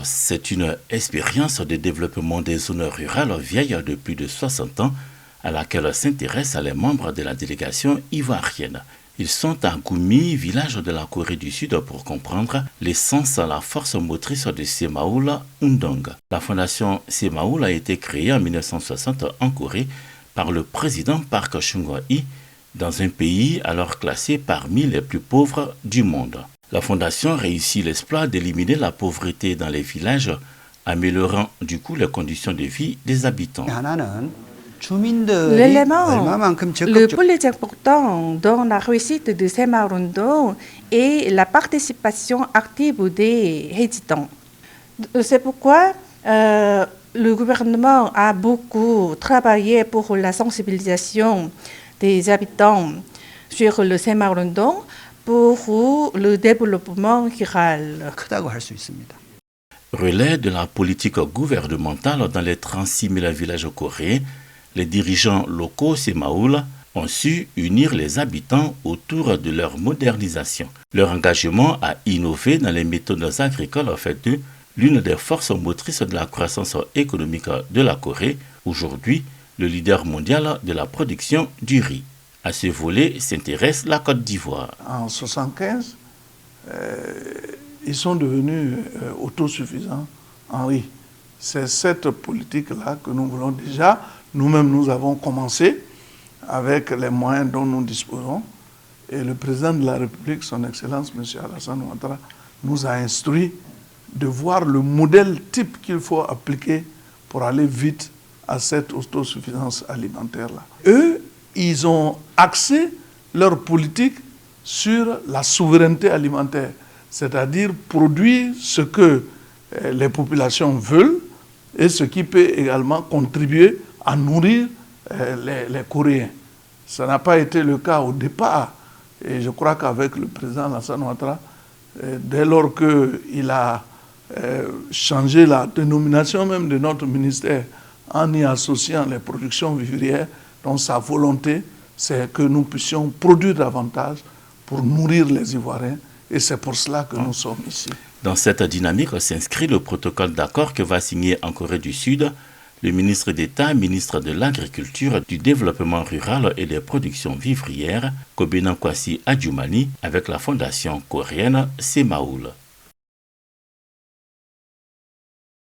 c'est une expérience de développement des zones rurales vieilles de plus de 60 ans à laquelle s'intéressent les membres de la délégation ivoirienne. Ils sont à Goumi, village de la Corée du Sud, pour comprendre l'essence, la force motrice de Semaoula Undong. La fondation Semaoula a été créée en 1960 en Corée par le président Park Chung-hee dans un pays alors classé parmi les plus pauvres du monde. La fondation réussit l'exploit d'éliminer la pauvreté dans les villages, améliorant du coup les conditions de vie des habitants. L'élément le plus important dans la réussite de Semaoula est la participation active des résidents. C'est pourquoi le gouvernement a beaucoup travaillé pour la sensibilisation des habitants sur le Semaoula pour le développement rural. Relais de la politique gouvernementale dans les 36 000 villages coréens, les dirigeants locaux Semaoula ont su unir les habitants autour de leur modernisation. Leur engagement à innover dans les méthodes agricoles fait d'eux l'une des forces motrices de la croissance économique de la Corée, aujourd'hui le leader mondial de la production du riz. À ce volet s'intéresse la Côte d'Ivoire. En 1975, ils sont devenus autosuffisants en riz. C'est cette politique-là que nous voulons déjà. Nous-mêmes, nous avons commencé avec les moyens dont nous disposons. Et le président de la République, son Excellence, M. Alassane Ouattara, nous a instruit de voir le modèle type qu'il faut appliquer pour aller vite à cette autosuffisance alimentaire-là. Eux, ils ont axé leur politique sur la souveraineté alimentaire, c'est-à-dire produire ce que les populations veulent et ce qui peut également contribuer à nourrir les Coréens. Ça n'a pas été le cas au départ. Et je crois qu'avec le président Alassane Ouattara, dès lors qu'il a changé la dénomination même de notre ministère en y associant les productions vivrières, donc sa volonté, c'est que nous puissions produire davantage pour nourrir les Ivoiriens. Et c'est pour cela que nous sommes ici. Dans cette dynamique s'inscrit le protocole d'accord que va signer en Corée du Sud le ministre d'État, ministre de l'Agriculture, du Développement rural et des productions vivrières, Kobena Kwasi Adjumani, avec la fondation coréenne Semaoula.